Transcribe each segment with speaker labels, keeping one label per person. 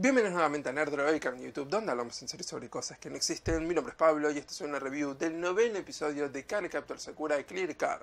Speaker 1: Bienvenidos nuevamente a Nerdroid, canal de YouTube, donde hablamos en serio sobre cosas que no existen. Mi nombre es Pablo y esta es una review del 9º episodio de Cardcaptor Sakura de Clear Card.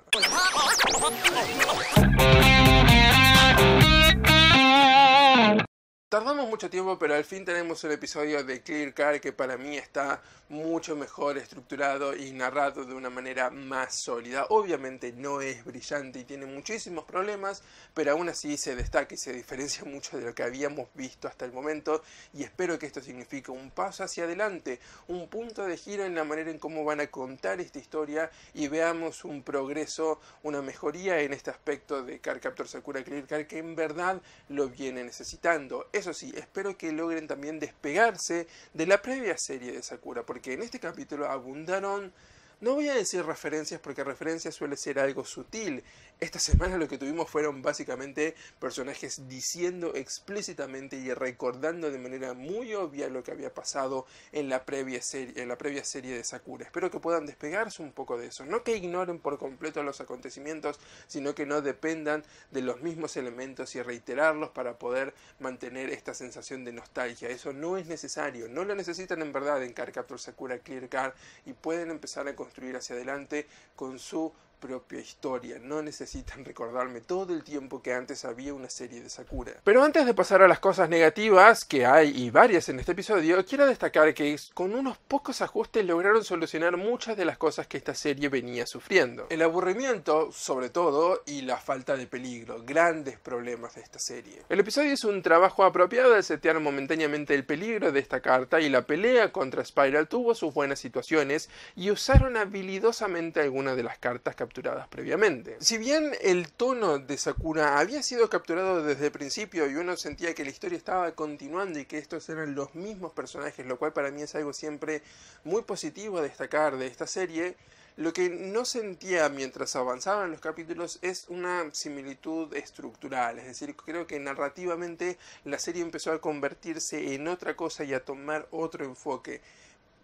Speaker 1: Tardamos mucho tiempo, pero al fin tenemos un episodio de Clear Card que para mí está mucho mejor estructurado y narrado de una manera más sólida. Obviamente no es brillante y tiene muchísimos problemas, pero aún así se destaca y se diferencia mucho de lo que habíamos visto hasta el momento, y espero que esto signifique un paso hacia adelante, un punto de giro en la manera en cómo van a contar esta historia y veamos un progreso, una mejoría en este aspecto de Cardcaptor Sakura Clear Card que en verdad lo viene necesitando. Eso sí, espero que logren también despegarse de la previa serie de Sakura, porque en este capítulo abundaron, no voy a decir referencias porque referencias suele ser algo sutil. Esta semana lo que tuvimos fueron básicamente personajes diciendo explícitamente y recordando de manera muy obvia lo que había pasado en la previa serie de Sakura. Espero que puedan despegarse un poco de eso. No que ignoren por completo los acontecimientos, sino que no dependan de los mismos elementos y reiterarlos para poder mantener esta sensación de nostalgia. Eso no es necesario. No lo necesitan en verdad en Cardcaptor Sakura Clear Card y pueden empezar a construir hacia adelante con su propia historia. No necesitan recordarme todo el tiempo que antes había una serie de Sakura. Pero antes de pasar a las cosas negativas, que hay y varias en este episodio, quiero destacar que con unos pocos ajustes lograron solucionar muchas de las cosas que esta serie venía sufriendo. El aburrimiento, sobre todo, y la falta de peligro, grandes problemas de esta serie. El episodio es un trabajo apropiado de setear momentáneamente el peligro de esta carta, y la pelea contra Spiral tuvo sus buenas situaciones y usaron habilidosamente algunas de las cartas capturadas previamente. Si bien el tono de Sakura había sido capturado desde el principio y uno sentía que la historia estaba continuando y que estos eran los mismos personajes, lo cual para mí es algo siempre muy positivo a destacar de esta serie, lo que no sentía mientras avanzaban los capítulos es una similitud estructural. Es decir, creo que narrativamente la serie empezó a convertirse en otra cosa y a tomar otro enfoque.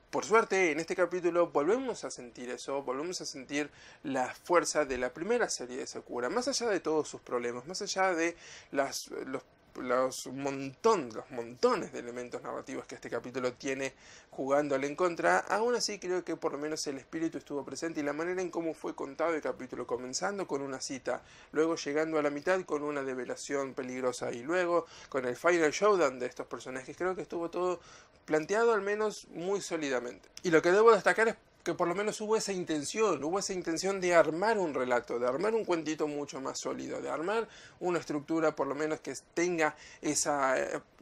Speaker 1: Por suerte, en este capítulo volvemos a sentir eso, volvemos a sentir la fuerza de la primera serie de Sakura, más allá de todos sus problemas, más allá de los montones de elementos narrativos que este capítulo tiene jugándole en contra. Aún así creo que por lo menos el espíritu estuvo presente y la manera en cómo fue contado el capítulo, comenzando con una cita, luego llegando a la mitad con una develación peligrosa y luego con el final showdown de estos personajes, creo que estuvo todo planteado al menos muy sólidamente. Y lo que debo destacar es que por lo menos hubo esa intención de armar un relato, de armar un cuentito mucho más sólido, de armar una estructura por lo menos que tenga ese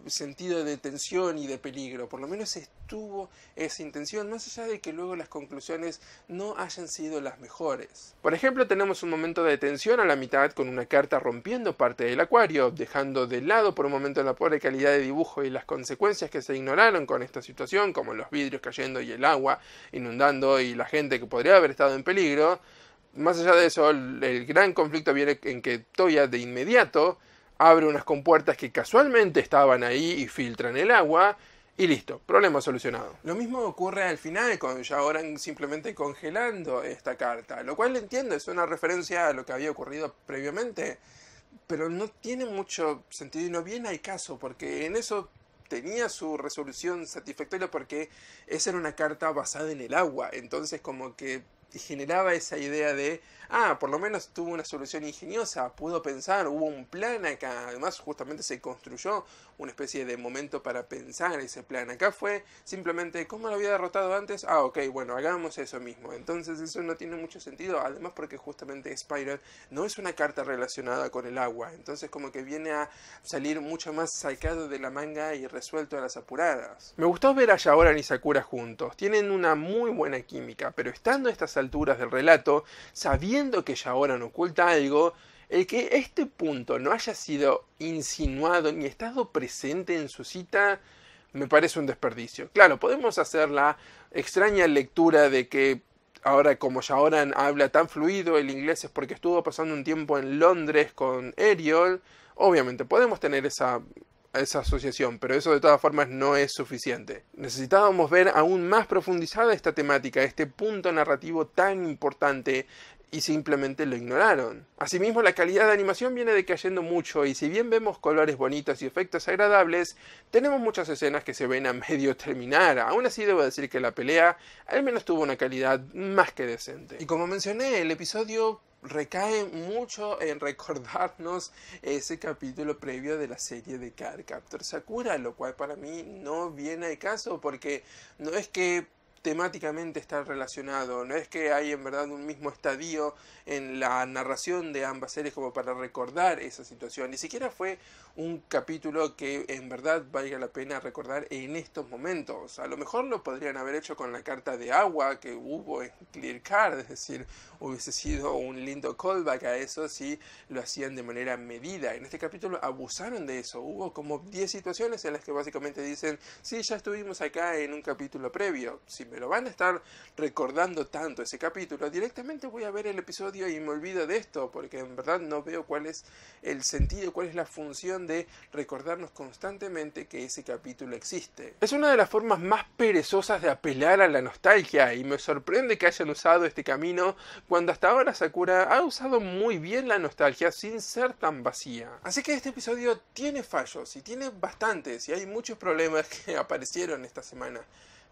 Speaker 1: sentido de tensión y de peligro. Por lo menos estuvo esa intención, más allá de que luego las conclusiones no hayan sido las mejores. Por ejemplo, tenemos un momento de tensión a la mitad con una carta rompiendo parte del acuario, dejando de lado por un momento la pobre calidad de dibujo y las consecuencias que se ignoraron con esta situación, como los vidrios cayendo y el agua inundando y la gente que podría haber estado en peligro. Más allá de eso, el gran conflicto viene en que Toya de inmediato abre unas compuertas que casualmente estaban ahí y filtran el agua, y listo, problema solucionado. Lo mismo ocurre al final con Shaoran simplemente congelando esta carta, lo cual entiendo, es una referencia a lo que había ocurrido previamente, pero no tiene mucho sentido y no viene al caso, porque en eso tenía su resolución satisfactoria, porque esa era una carta basada en el agua, entonces como que generaba esa idea de, por lo menos tuvo una solución ingeniosa, pudo pensar, hubo un plan acá, además justamente se construyó una especie de momento para pensar ese plan. Acá fue simplemente, ¿cómo lo había derrotado antes? Ok, bueno, hagamos eso mismo. Entonces eso no tiene mucho sentido, además porque justamente Spiral no es una carta relacionada con el agua, entonces como que viene a salir mucho más sacado de la manga y resuelto a las apuradas. Me gustó ver a Shaoran y Sakura juntos, tienen una muy buena química, pero estando a estas alturas del relato, sabiendo que Shaoran oculta algo, el que este punto no haya sido insinuado ni estado presente en su cita me parece un desperdicio. Claro, podemos hacer la extraña lectura de que ahora como Shaoran habla tan fluido el inglés es porque estuvo pasando un tiempo en Londres con Ariel. Obviamente podemos tener esa asociación, pero eso de todas formas no es suficiente. Necesitábamos ver aún más profundizada esta temática, este punto narrativo tan importante y simplemente lo ignoraron. Asimismo, la calidad de animación viene decayendo mucho y si bien vemos colores bonitos y efectos agradables, tenemos muchas escenas que se ven a medio terminar. Aún así debo decir que la pelea al menos tuvo una calidad más que decente. Y como mencioné, el episodio recae mucho en recordarnos ese capítulo previo de la serie de Cardcaptor Sakura, lo cual para mí no viene al caso porque no es que temáticamente está relacionado, no es que hay en verdad un mismo estadio en la narración de ambas series como para recordar esa situación, ni siquiera fue un capítulo que en verdad valga la pena recordar en estos momentos. A lo mejor lo podrían haber hecho con la carta de agua que hubo en Clear Card, es decir, hubiese sido un lindo callback a eso si lo hacían de manera medida. En este capítulo abusaron de eso, hubo como 10 situaciones en las que básicamente dicen, sí, ya estuvimos acá en un capítulo previo, si me lo van a estar recordando tanto ese capítulo, directamente voy a ver el episodio y me olvido de esto, porque en verdad no veo cuál es el sentido, cuál es la función de recordarnos constantemente que ese capítulo existe. Es una de las formas más perezosas de apelar a la nostalgia y me sorprende que hayan usado este camino cuando hasta ahora Sakura ha usado muy bien la nostalgia sin ser tan vacía. Así que este episodio tiene fallos y tiene bastantes y hay muchos problemas que aparecieron esta semana.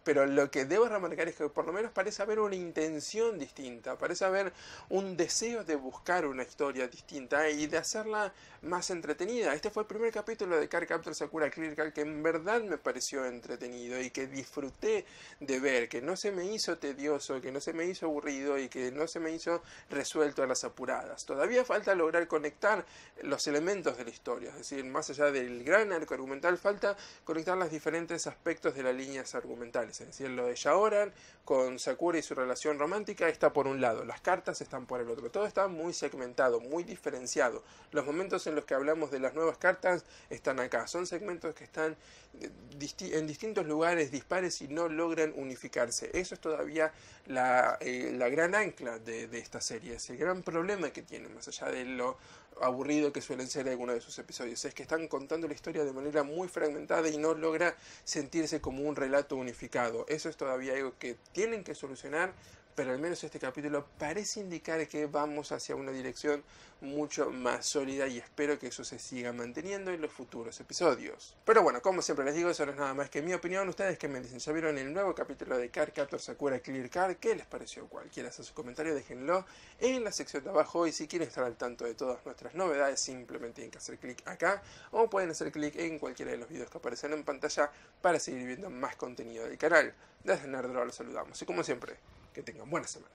Speaker 1: Pero lo que debo remarcar es que por lo menos parece haber una intención distinta, parece haber un deseo de buscar una historia distinta y de hacerla más entretenida. Este fue el primer capítulo de Cardcaptor Sakura Clear Card que en verdad me pareció entretenido y que disfruté de ver, que no se me hizo tedioso, que no se me hizo aburrido y que no se me hizo resuelto a las apuradas. Todavía falta lograr conectar los elementos de la historia, es decir, más allá del gran arco argumental, falta conectar los diferentes aspectos de las líneas argumentales. Es decir, lo de Shaoran con Sakura y su relación romántica está por un lado, las cartas están por el otro. Todo está muy segmentado, muy diferenciado. Los momentos en los que hablamos de las nuevas cartas están acá. Son segmentos que están en distintos lugares dispares y no logran unificarse. Eso es todavía la gran ancla de esta serie. Es el gran problema que tiene, más allá de lo aburrido que suelen ser algunos de sus episodios, es que están contando la historia de manera muy fragmentada y no logra sentirse como un relato unificado. Eso es todavía algo que tienen que solucionar, pero al menos este capítulo parece indicar que vamos hacia una dirección mucho más sólida y espero que eso se siga manteniendo en los futuros episodios. Pero bueno, como siempre les digo, eso no es nada más que mi opinión. Ustedes que me dicen, ¿ya vieron el nuevo capítulo de Cardcaptor Sakura Clear Card? ¿Qué les pareció? Cualquiera hacer su comentario, déjenlo en la sección de abajo y si quieren estar al tanto de todas nuestras novedades, simplemente tienen que hacer clic acá o pueden hacer clic en cualquiera de los videos que aparecen en pantalla para seguir viendo más contenido del canal. Desde Nerdroid los saludamos y como siempre, que tengan buena semana.